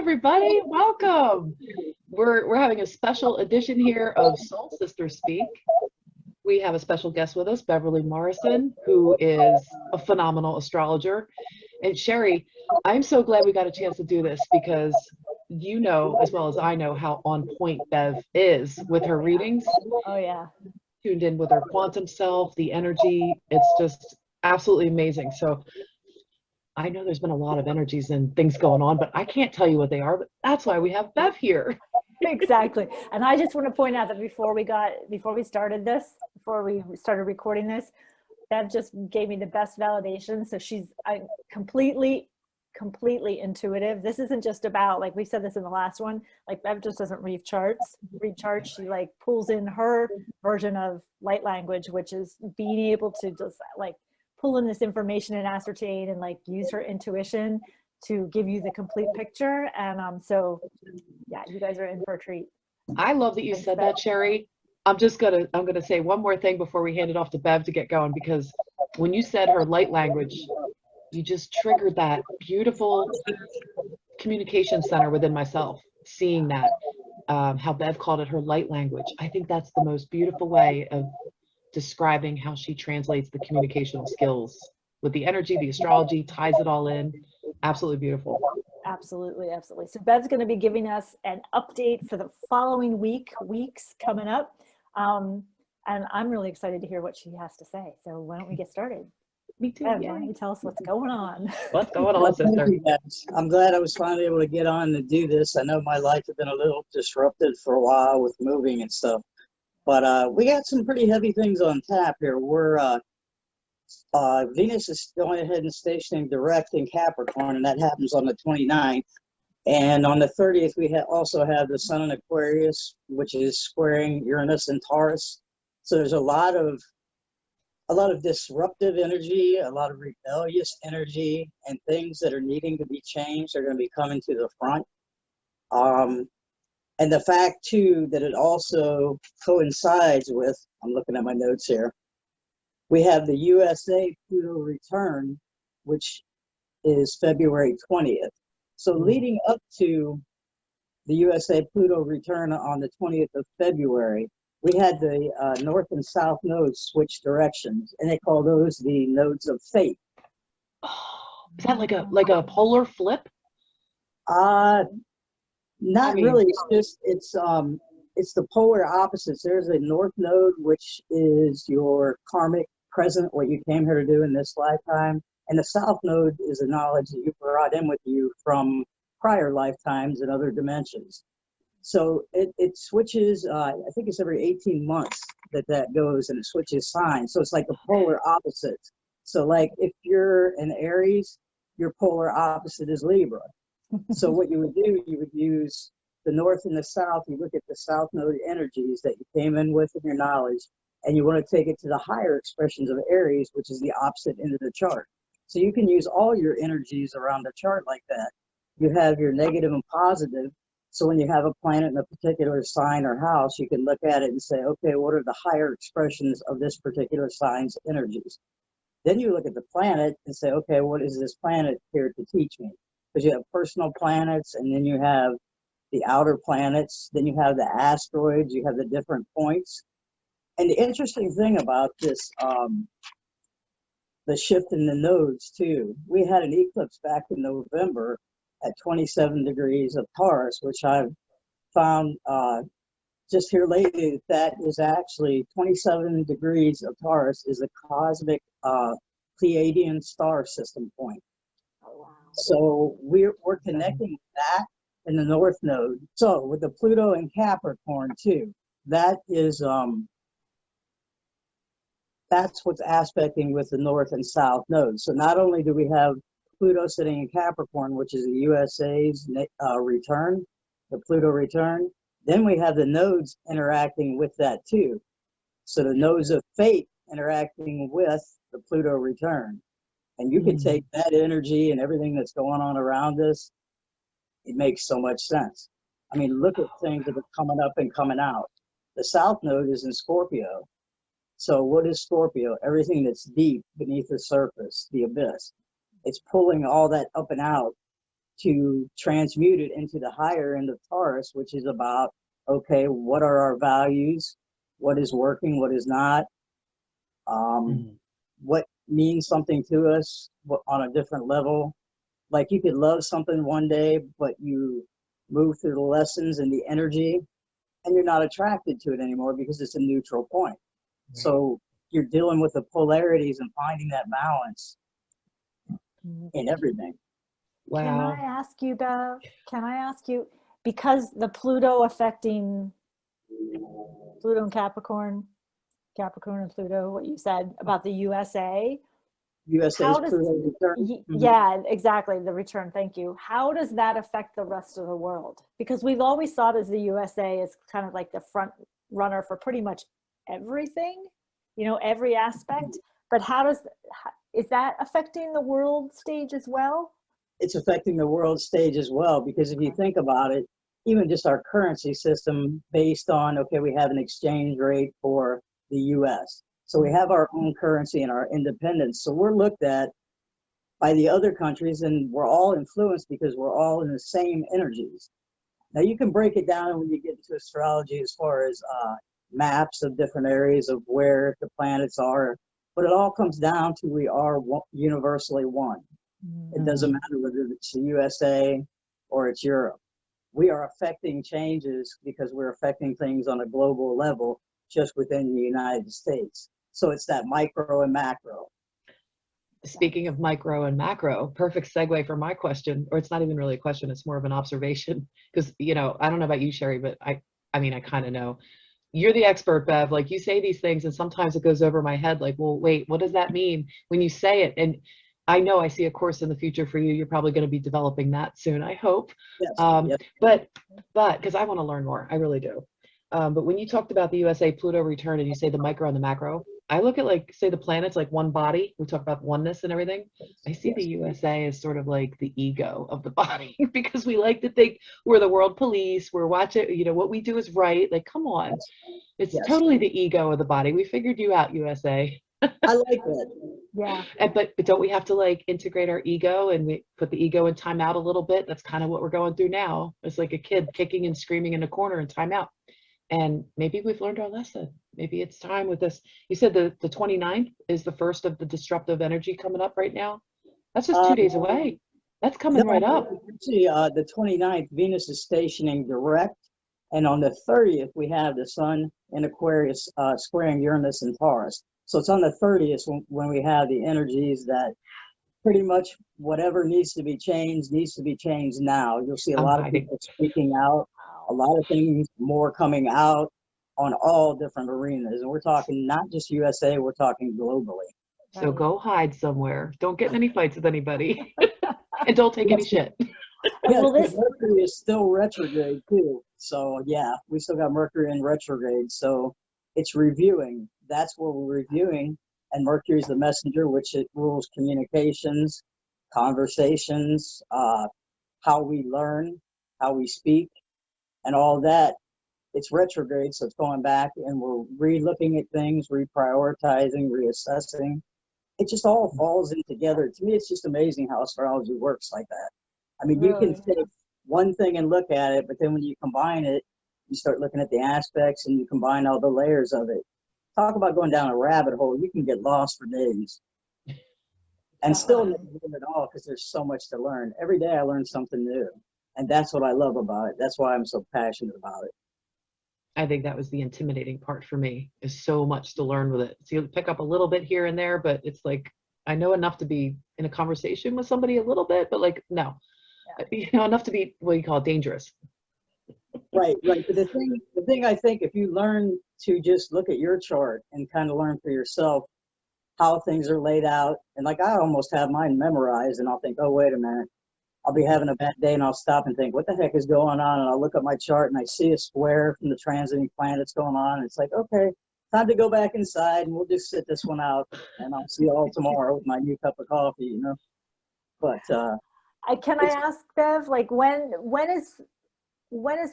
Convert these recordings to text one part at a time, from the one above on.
everybody. Welcome. We're having a special edition here of Soul Sister Speak. We have a special guest with us, Beverli Morrison, who is a phenomenal astrologer. And Sherri, I'm so glad we got a chance to do this because you know, as well as I know, how on point Bev is with her readings. Oh, yeah. Tuned in with her quantum self, the energy. It's just absolutely amazing. So I know there's been a lot of energies and things going on, but I can't tell you what they are, but that's why we have Bev here. Exactly. And I just want to point out that before we started recording this, Bev just gave me the best validation. So she's completely intuitive. This isn't just about, like we said this in the last one, like Bev just doesn't read charts. She like pulls in her version of light language, which is being able to just like pull in this information and ascertain and like use her intuition to give you the complete picture. And so yeah, you guys are in for a treat. I love that you said that, Sherri. I'm gonna say one more thing before we hand it off to Bev to get going, because when you said her light language, you just triggered that beautiful communication center within myself, seeing that, how Bev called it her light language. I think that's the most beautiful way of describing how she translates the communicational skills with the energy, the astrology, ties it all in. Absolutely beautiful. Absolutely. So Bev's going to be giving us an update for the following weeks coming up. And I'm really excited to hear what she has to say. So why don't we get started? Me too. Bev, why don't you tell us what's going on? What's going on, sister? I'm glad I was finally able to get on to do this. I know my life has been a little disrupted for a while with moving and stuff. But we got some pretty heavy things on tap here. Venus is going ahead and stationing direct in Capricorn, and that happens on the 29th. And on the 30th, we also have the Sun in Aquarius, which is squaring Uranus and Taurus. So there's a lot of disruptive energy, a lot of rebellious energy, and things that are needing to be changed are going to be coming to the front. And the fact, too, that it also coincides with, I'm looking at my notes here, we have the USA Pluto return, which is February 20th. So leading up to the USA Pluto return on the 20th of February, we had the north and south nodes switch directions, and they call those the nodes of fate. Oh, is that like a polar flip? Not really. It's the polar opposites. There's a north node, which is your karmic present, what you came here to do in this lifetime, and the south node is the knowledge that you brought in with you from prior lifetimes and other dimensions. So it switches. I think it's every 18 months that goes, and it switches signs. So it's like the polar opposites. So like if you're an Aries, your polar opposite is Libra. So what you would do, you would use the north and the south. You look at the south node energies that you came in with in your knowledge, and you want to take it to the higher expressions of Aries, which is the opposite end of the chart. So you can use all your energies around the chart like that. You have your negative and positive. So when you have a planet in a particular sign or house, you can look at it and say, okay, what are the higher expressions of this particular sign's energies? Then you look at the planet and say, okay, what is this planet here to teach me? Because you have personal planets, and then you have the outer planets, then you have the asteroids, you have the different points. And the interesting thing about this, the shift in the nodes too, we had an eclipse back in November at 27 degrees of Taurus, which I've found just here lately, that is actually 27 degrees of Taurus is a cosmic Pleiadian star system point. So we're connecting that in the north node. So with the Pluto and Capricorn too, that is that's what's aspecting with the north and south nodes. So not only do we have Pluto sitting in Capricorn, which is the USA's return, the Pluto return, then we have the nodes interacting with that too. So the nodes of fate interacting with the Pluto return. And you can take that energy and everything that's going on around us. It makes so much sense. I mean, look at things that are coming up and coming out. The South Node is in Scorpio. So what is Scorpio? Everything that's deep beneath the surface, the abyss. It's pulling all that up and out to transmute it into the higher end of Taurus, which is about, okay, what are our values? What is working? What is not? What means something to us on a different level? Like you could love something one day, but you move through the lessons and the energy, and you're not attracted to it anymore because it's a neutral point. Right. So you're dealing with the polarities and finding that balance in everything. Wow. Can I ask you, Bev? Can I ask you, because the Pluto affecting Pluto and Capricorn and Pluto, what you said about the USA. USA's Pluto return. Yeah, exactly. The return. Thank you. How does that affect the rest of the world? Because we've always thought as the USA is kind of like the front runner for pretty much everything, you know, every aspect. But is that affecting the world stage as well? It's affecting the world stage as well, because if you think about it, even just our currency system based on, okay, we have an exchange rate for the US. So we have our own currency and our independence. So we're looked at by the other countries, and we're all influenced because we're all in the same energies. Now you can break it down when you get into astrology as far as maps of different areas of where the planets are, but it all comes down to we are universally one. It doesn't matter whether it's the USA or it's Europe. We are affecting changes because we're affecting things on a global level just within the United States. So it's that micro and macro. Speaking of micro and macro, perfect segue for my question, or it's not even really a question, it's more of an observation. Because, you know, I don't know about you, Sherri, but I mean, I kind of know. You're the expert, Bev. Like, you say these things and sometimes it goes over my head like, well, wait, what does that mean when you say it? And I know I see a course in the future for you. You're probably going to be developing that soon, I hope. Yes. Yep. But because I want to learn more, I really do. But when you talked about the USA Pluto return and you say the micro and the macro, I look at, like, say the planets like one body. We talk about oneness and everything. I see the USA as sort of like the ego of the body because we like to think we're the world police. We're watching, you know, what we do is right. Like, come on. It's totally the ego of the body. We figured you out, USA. I like that. Yeah. But don't we have to like integrate our ego and we put the ego in timeout a little bit? That's kind of what we're going through now. It's like a kid kicking and screaming in a corner in timeout. And maybe we've learned our lesson. Maybe it's time with this. You said the 29th is the first of the disruptive energy coming up right now. That's just 2 days away. That's coming right up. Actually, the 29th, Venus is stationing direct. And on the 30th, we have the sun in Aquarius squaring Uranus and Taurus. So it's on the 30th when we have the energies that pretty much whatever needs to be changed now. You'll see a lot of people speaking out, a lot of things more coming out on all different arenas. And we're talking not just USA, we're talking globally. So go hide somewhere. Don't get in any fights with anybody. And don't take any shit. Yeah, well, Mercury is still retrograde too. So yeah, we still got Mercury in retrograde. So it's reviewing. That's what we're reviewing. And Mercury is the messenger, which it rules communications, conversations, how we learn, how we speak, and all that. It's retrograde, so it's going back and we're re-looking at things, reprioritizing, reassessing. It just all falls in together. To me, it's just amazing how astrology works like that. I mean, you can take one thing and look at it, but then when you combine it, you start looking at the aspects and you combine all the layers of it. Talk about going down a rabbit hole. You can get lost for days and still never do it all because there's so much to learn. Every day I learn something new. And that's what I love about it. That's why I'm so passionate about it. I think that was the intimidating part for me, is so much to learn with it. So you pick up a little bit here and there, but it's like, I know enough to be in a conversation with somebody a little bit, but like, no, you know, enough to be what you call dangerous. Right. But the thing I think, if you learn to just look at your chart and kind of learn for yourself how things are laid out, and like I almost have mine memorized, and I'll think, oh, wait a minute, I'll be having a bad day and I'll stop and think, what the heck is going on? And I'll look at my chart and I see a square from the transiting planets going on. And it's like, okay, time to go back inside and we'll just sit this one out and I'll see you all tomorrow with my new cup of coffee, you know? But can I ask, Bev, like when is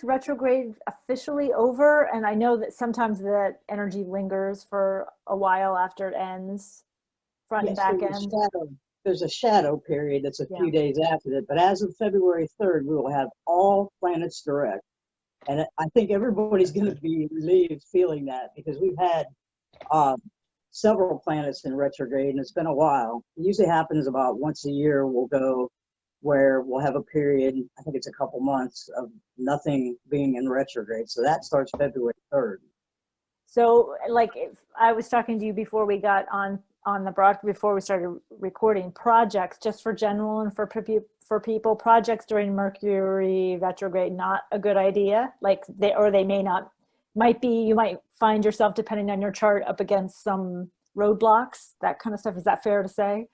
retrograde officially over? And I know that sometimes the energy lingers for a while after it ends, front and back end. there's a shadow period that's a Yeah. few days after that. But as of February 3rd, we will have all planets direct. And I think everybody's going to be relieved feeling that, because we've had several planets in retrograde, and it's been a while. It usually happens about once a year. We'll go where we'll have a period, I think it's a couple months, of nothing being in retrograde. So that starts February 3rd. So like, if I was talking to you before we got on the broadcast, before we started recording, projects, just for general and for people, projects during Mercury retrograde, not a good idea. Like they may not, you might find yourself, depending on your chart, up against some roadblocks, that kind of stuff. Is that fair to say?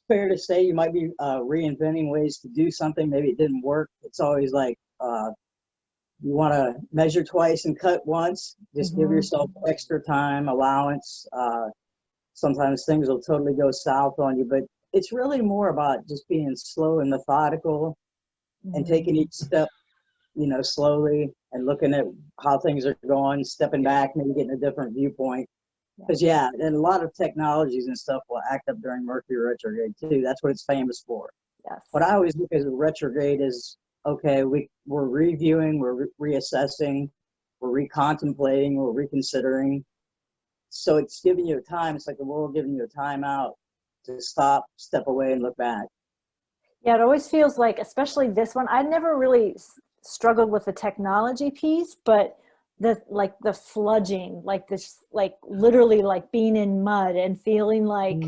Fair to say. You might be reinventing ways to do something. Maybe it didn't work. It's always like, you want to measure twice and cut once. Just give yourself extra time, allowance. Sometimes things will totally go south on you, but it's really more about just being slow and methodical and taking each step, slowly, and looking at how things are going, stepping back, maybe getting a different viewpoint. Because and a lot of technologies and stuff will act up during Mercury retrograde too. That's what it's famous for. Yes. What I always look at retrograde is, okay, we're reviewing, we're reassessing, we're recontemplating, we're reconsidering. So it's giving you a time. It's like the world giving you a time out to stop, step away, and look back. Yeah, it always feels like, especially this one, I never really struggled with the technology piece, but the sludging, like this, like literally like being in mud and feeling like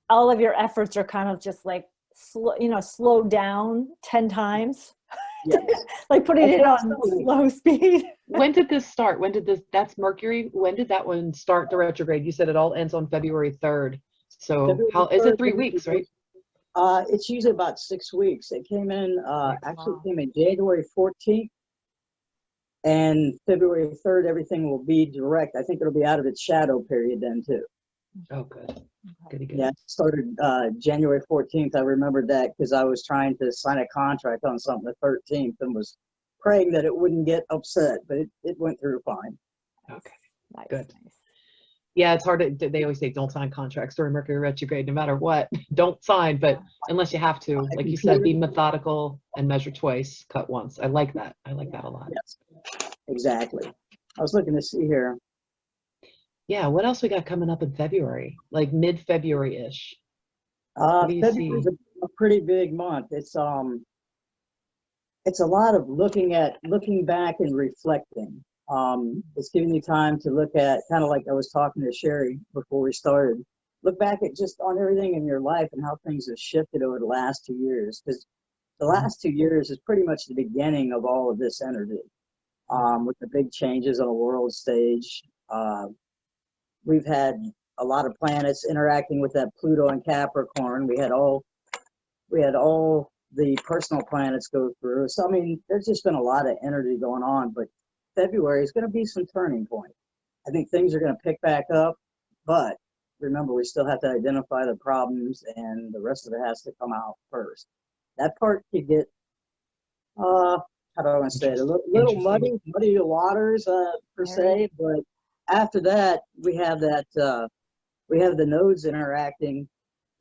all of your efforts are kind of just like slowed down 10 times. Yes. Like putting it on slow speed. When did this start? That's Mercury. When did that one start the retrograde? You said it all ends on February 3rd. So February is it 3rd, 3 weeks, right? It's usually about 6 weeks. It came in, actually came in January 14th. And February 3rd, everything will be direct. I think it'll be out of its shadow period then too. Oh, good. Good. Yeah, it started January 14th. I remembered that because I was trying to sign a contract on something the 13th and was praying that it wouldn't get upset, but it went through fine. Okay. Nice. Good. Yeah, it's hard to, they always say don't sign contracts during Mercury retrograde, no matter what. Don't sign, but unless you have to, like you said, be methodical and measure twice, cut once. I like that. I like that a lot. Yes, exactly. I was looking to see here. Yeah, what else we got coming up in February? Like mid-February-ish. February's a pretty big month. It's a lot of looking back and reflecting. It's giving you time to look at, kind of like I was talking to Sherri before we started, look back at just on everything in your life and how things have shifted over the last 2 years. Because the last 2 years is pretty much the beginning of all of this energy, with the big changes on a world stage. We've had a lot of planets interacting with that Pluto and Capricorn. We had all the personal planets go through. So, I mean, there's just been a lot of energy going on, but February is going to be some turning point. I think things are going to pick back up, but remember, we still have to identify the problems, and the rest of it has to come out first. That part could get, how do I want to say it, a little muddy the waters, per se, but after that, we have the nodes interacting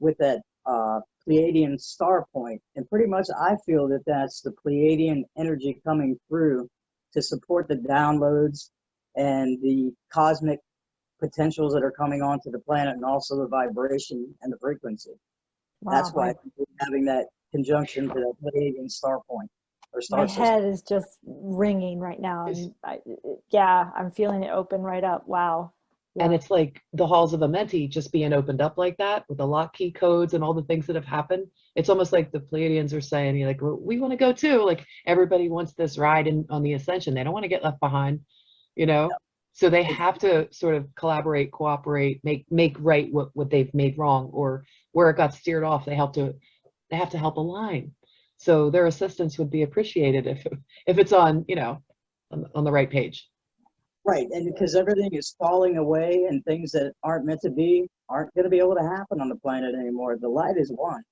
with that Pleiadian star point, and pretty much I feel that that's the Pleiadian energy coming through to support the downloads and the cosmic potentials that are coming onto the planet, and also the vibration and the frequency. Wow, that's why we're having that conjunction to that Pleiadian star point. My head is just ringing right now. And I'm feeling it open right up. Wow. Yeah. And it's like the halls of Amenti just being opened up like that with the lock key codes and all the things that have happened. It's almost like the Pleiadians are saying, like, well, we want to go too. Like everybody wants this ride on the ascension. They don't want to get left behind, So they have to sort of collaborate, cooperate, make right what they've made wrong, or where it got steered off. They have to help align. So their assistance would be appreciated if it's on, on the right page. Right, and because everything is falling away and things that aren't meant to be aren't going to be able to happen on the planet anymore. The light is one.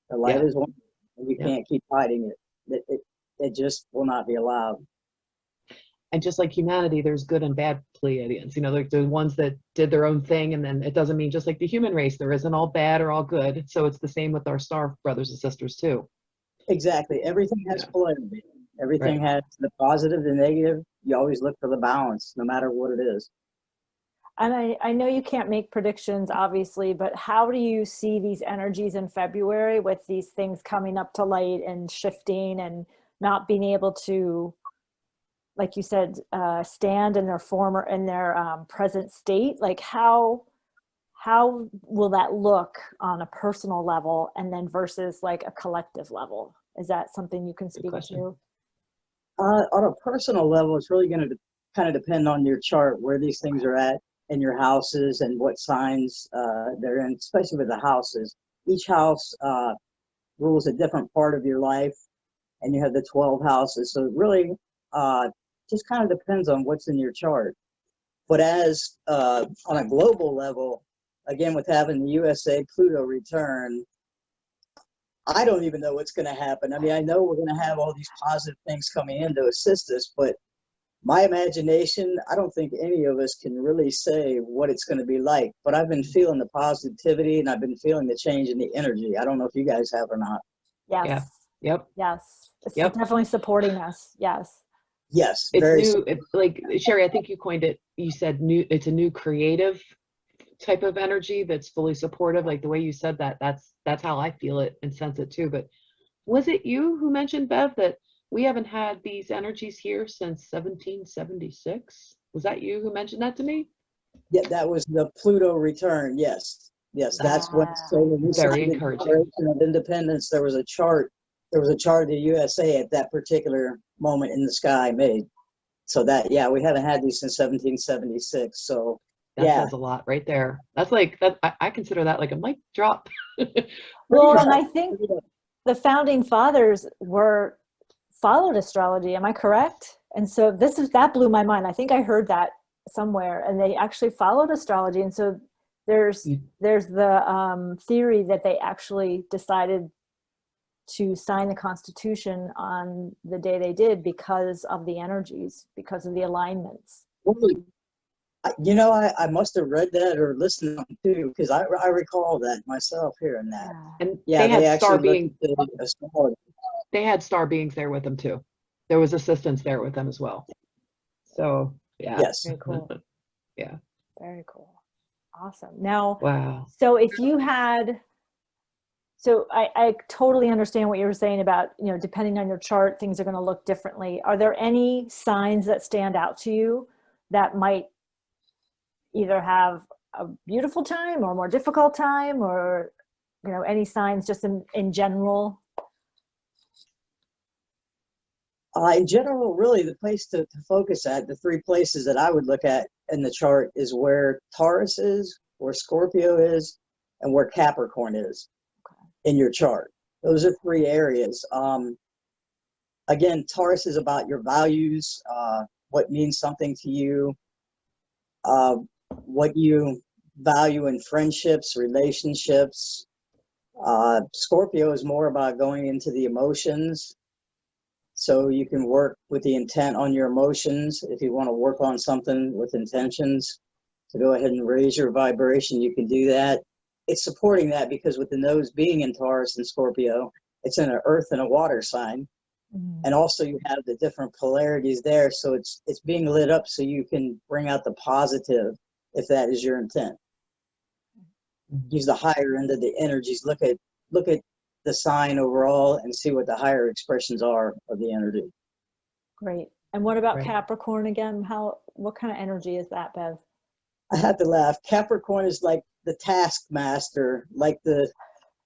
The light is one. And we can't keep hiding it. It just will not be allowed. And just like humanity, there's good and bad Pleiadians. You know, like the ones that did their own thing, and then it doesn't mean just like the human race, there isn't all bad or all good. So it's the same with our star brothers and sisters too. Exactly. Everything has Yeah. polarity. Everything Right. has the positive, the negative. You always look for the balance, no matter what it is. And I know you can't make predictions, obviously, but how do you see these energies in February with these things coming up to light and shifting and not being able to, like you said, stand in their present state? Like how will that look on a personal level and then versus like a collective level? Is that something you can Good speak question. to? On a personal level, it's really going to kind of depend on your chart, where these things are at in your houses and what signs they're in, especially with the houses. Each house rules a different part of your life, and you have the 12 houses. So it really just kind of depends on what's in your chart. But as on a global level, again, with having the USA Pluto return, I don't even know what's going to happen. I mean, I know we're going to have all these positive things coming in to assist us, but my imagination, I don't think any of us can really say what it's going to be like. But I've been feeling the positivity, and I've been feeling the change in the energy. I don't know if you guys have or not. Yes. Yeah. Yep. Yes. It's Yep. definitely supporting us. Yes. Yes, It's very new. It's like, Sherri, I think you coined it. You said new. It's a new creative type of energy that's fully supportive. Like the way you said that, that's how I feel it and sense it too. But was it you who mentioned, Bev, that we haven't had these energies here since 1776? Was that you who mentioned that to me? Yeah, that was the Pluto return. Yes, yes, that's when. So when we Very signed the encouraging. Declaration of Independence, there was a chart. There was a chart of the USA at that particular moment in the sky made. So that, yeah, we haven't had these since 1776. So That yeah, says a lot right there. That's like that. I consider that like a mic drop. Well, and I think the founding fathers followed astrology. Am I correct? And so that blew my mind. I think I heard that somewhere, and they actually followed astrology. And so there's the theory that they actually decided to sign the Constitution on the day they did because of the energies, because of the alignments. you know, I must have read that or listened to them too, because I recall that myself hearing that. And Yeah, they had star actually beings. looked at astrology. They had star beings there with them too. There was assistants there with them as well. So yeah. Yes. Very cool. Yeah. Very cool. Awesome. Now, Wow. so if you had, so I totally understand what you were saying about, you know, depending on your chart, things are going to look differently. Are there any signs that stand out to you that might either have a beautiful time or a more difficult time, or, you know, any signs just in general? In general, really, the place to focus at, the three places that I would look at in the chart is where Taurus is, where Scorpio is, and where Capricorn is in your chart. Those are three areas. Again, Taurus is about your values, what means something to you, what you value in friendships, relationships. Scorpio is more about going into the emotions. So you can work with the intent on your emotions. If you want to work on something with intentions to go ahead and raise your vibration, you can do that. It's supporting that because with the nose being in Taurus and Scorpio, it's in an earth and a water sign. Mm-hmm. And also you have the different polarities there. So it's being lit up so you can bring out the positive if that is your intent. Use the higher end of the energies. Look at the sign overall and see what the higher expressions are of the energy. Great. And what about Capricorn again? What kind of energy is that, Bev? I have to laugh. Capricorn is like the taskmaster, like the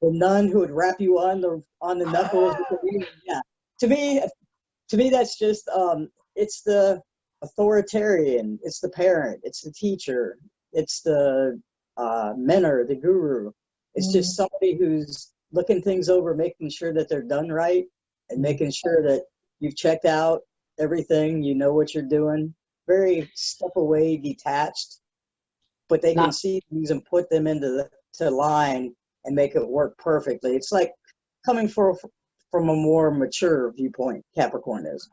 nun who would wrap you on the knuckles. Yeah. To me, that's just it's the authoritarian, it's the parent, it's the teacher, it's the mentor, the guru. It's just somebody who's looking things over, making sure that they're done right, and making sure that you've checked out everything, you know what you're doing. Very step away, detached, but they can see things and put them into line and make it work perfectly. It's like coming from a more mature viewpoint, Capricorn is.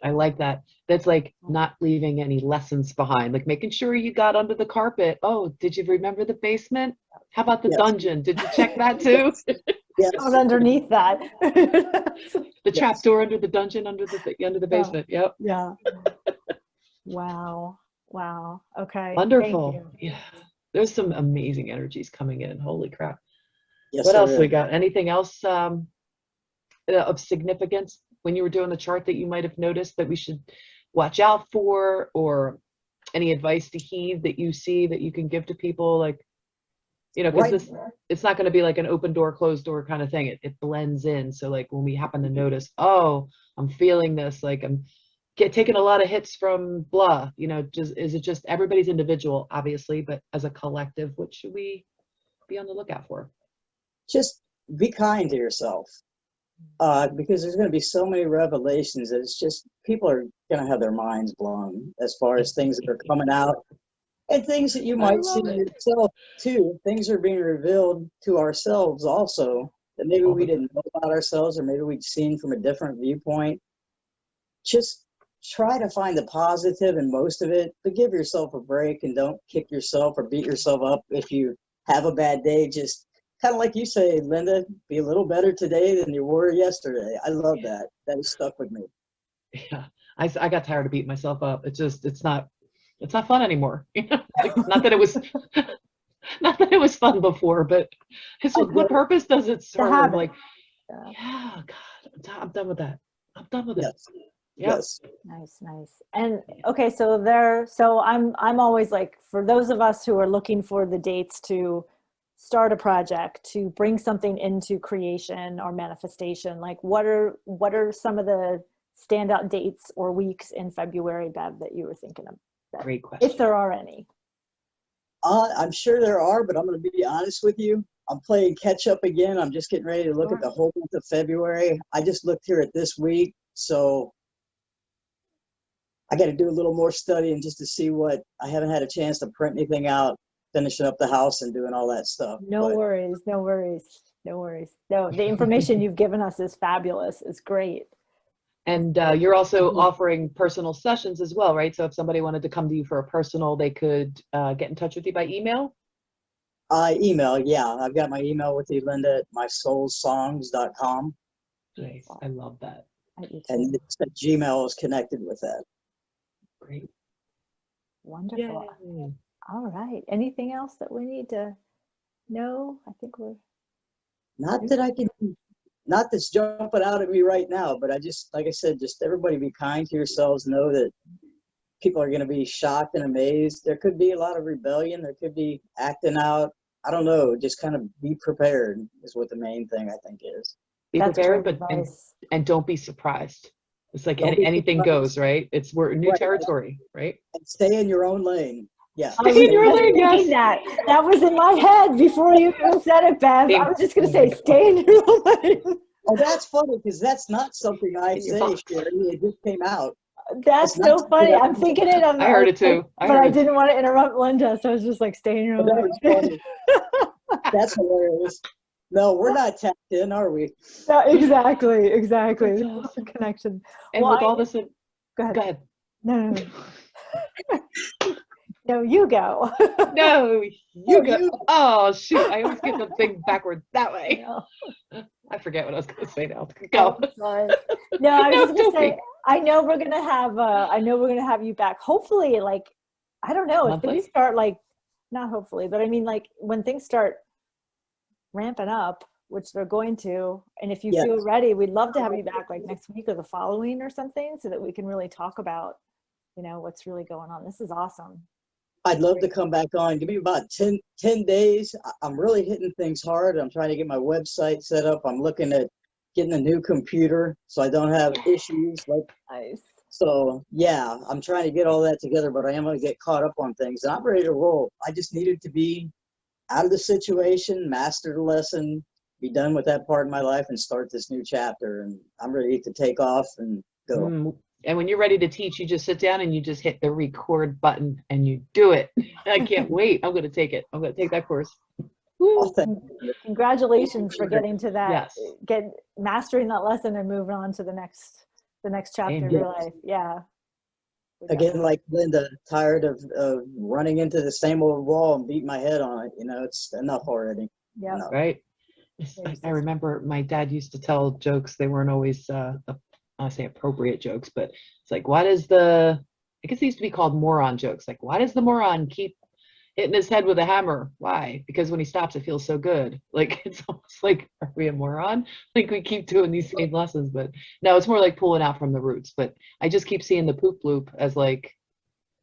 I like that. That's like not leaving any lessons behind, like making sure you got under the carpet. Oh, did you remember the basement? How about the Yes. dungeon? Did you check that too? Yes. I was underneath that. The Yes. trap door under the dungeon, under the basement. Yep. Yeah. Wow. Wow. Okay. Thank Wonderful. you. Yeah. There's some amazing energies coming in. Holy crap. Yes, What there else we is. got? Anything else of significance when you were doing the chart that you might have noticed that we should watch out for, or any advice to heed that you see that you can give to people? Like, you know, because Right. it's not going to be like an open door, closed door kind of thing. It blends in. So like when we happen to notice, oh, I'm feeling this, like I'm taking a lot of hits from blah, you know, just, is it just everybody's individual, obviously, but as a collective, what should we be on the lookout for? Just be kind to yourself. Because there's going to be so many revelations that it's just, people are going to have their minds blown as far as things that are coming out, and things that you might see yourself too. Things are being revealed to ourselves also that maybe we didn't know about ourselves, or maybe we'd seen from a different viewpoint. Just try to find the positive in most of it, but give yourself a break and don't kick yourself or beat yourself up if you have a bad day. Just kind of like you say, Lynda, be a little better today than you were yesterday. I love that. That has stuck with me. Yeah, I got tired of beating myself up. It's not fun anymore. You know? Like, not that it was not that it was fun before, but it's what purpose does it serve? Like, yeah, God, I'm done with that. I'm done with it. Yes. Yep. Yes. Nice, nice. And okay, so I'm always like, for those of us who are looking for the dates to start a project, to bring something into creation or manifestation, like what are some of the standout dates or weeks in February, Bev, that you were thinking of? Great question. If there are any. I'm sure there are, but I'm going to be honest with you. I'm playing catch up again. I'm just getting ready to look at the whole month of February. I just looked here at this week, so I got to do a little more studying just to see what, I haven't had a chance to print anything out, finishing up the house and doing all that stuff. No worries, no worries, no worries. No, the information you've given us is fabulous. It's great. And you're also offering personal sessions as well, right? So if somebody wanted to come to you for a personal, they could get in touch with you by email? Email, yeah. I've got my email with you, Lynda, at mysoulsongs.com. Nice. I love that. And Gmail is connected with that. Great. Wonderful. Yay. All right. Anything else that we need to know? I think we're... Not that's jumping out at me right now, but I just, like I said, just everybody be kind to yourselves. Know that people are going to be shocked and amazed. There could be a lot of rebellion. There could be acting out. I don't know. Just kind of be prepared is what the main thing I think is. Be prepared, but and don't be surprised. It's like anything goes, right? We're new territory, right? And stay in your own lane. Yeah. Stay in your lane, yes. That was in my head before you said it, Bev. I was just going to say, stay in your own lane. Oh, that's funny, because that's not something I say, Sherri. It just came out. That's so funny. I'm thinking it. I heard it too. But I didn't want to interrupt Lynda, so I was just like, stay in your own lane. That was funny. That's hilarious. No, we're not tapped in, are we? No, exactly. Connection. And with all this, go ahead. No. No, you go. No, you go. Oh, shoot. I always get the thing backwards that way. I forget what I was going to say now. Go. No, I was just going to say, I know we're going to have you back. Hopefully, like, I don't know, if things start like, not hopefully, but I mean, like, when things start ramping up, which they're going to, and if you feel ready, we'd love to have you back like next week or the following or something, so that we can really talk about, you know, what's really going on. This is awesome. I'd love to come back on. Give me about 10 days. I'm really hitting things hard. I'm trying to get my website set up. I'm looking at getting a new computer so I don't have issues. Nice. So yeah, I'm trying to get all that together, but I am going to get caught up on things. And I'm ready to roll. I just needed to be out of the situation, master the lesson, be done with that part of my life, and start this new chapter. And I'm ready to take off and go. And when you're ready to teach, you just sit down and you just hit the record button and you do it. I can't wait. I'm going to take it. I'm going to take that course. Congratulations for getting to that, Yes. mastering that lesson and moving on to the next the next chapter Same of your here. life. Yeah. We Again, definitely- like Lynda, tired of running into the same old wall and beating my head on it. You know, it's enough already. Yep. Enough. Right. Yes, I remember my dad used to tell jokes. They weren't always, I say appropriate jokes, but it's like, why does I guess they used to be called moron jokes. Like, why does the moron keep hitting his head with a hammer? Why? Because when he stops, it feels so good. Like, it's almost like, are we a moron? Like, we keep doing these same lessons, but no, it's more like pulling out from the roots. But I just keep seeing the poop loop as like,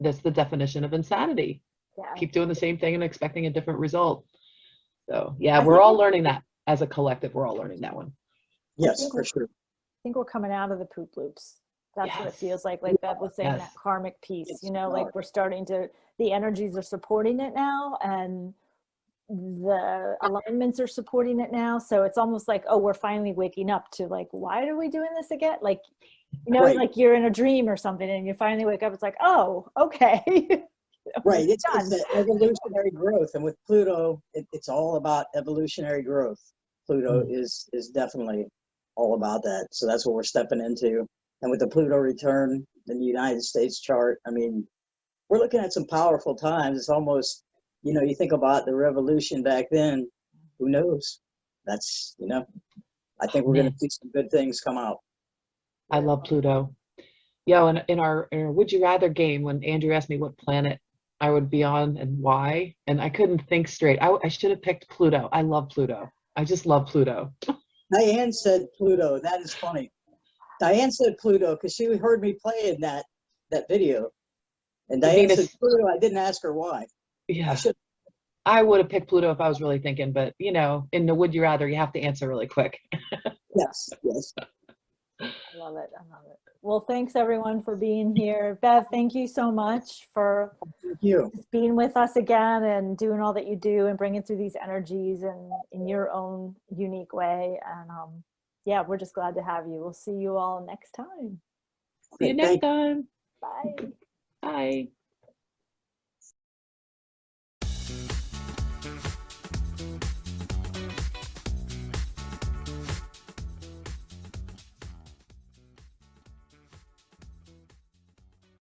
that's the definition of insanity. Yeah. Keep doing the same thing and expecting a different result. So yeah, I we're think all learning that as a collective. We're all learning that one. Yes, think for we're- sure. I think we're coming out of the poop loops. That's what it Yes. feels like Bev was saying, Yes. that karmic piece, Yes, you know, we like are. we're starting to, the energies are supporting it now, and the alignments are supporting it now. So it's almost like, oh, we're finally waking up to like, why are we doing this again? Like, you know, Right. like you're in a dream or something and you finally wake up, it's like, oh, okay. Right. It's done. an evolutionary growth. And with Pluto, it's all about evolutionary growth. Pluto is definitely all about that. So that's what we're stepping into. And with the Pluto return in the United States chart, I mean, we're looking at some powerful times. It's almost, you know, you think about the revolution back then, who knows? That's, you know, I think we're going to see some good things come out. I love Pluto. Yo, in our Would You Rather game, when Andrew asked me what planet I would be on and why, and I couldn't think straight. I should have picked Pluto. I love Pluto. I just love Pluto. Diane said Pluto. That is funny. Diane said Pluto because she heard me playing that video. And Diane said Venus, Pluto. I didn't ask her why. I yeah. should. I would have picked Pluto if I was really thinking, but you know, in the Would You Rather, you have to answer really quick. Yes, yes. I love it. I love it. Well, thanks everyone for being here. Bev, thank you so much for Thank you. just being with us again and doing all that you do and bringing through these energies and in your own unique way. And yeah, we're just glad to have you. We'll see you all next time. See you Okay, next thank time. Bye. Bye.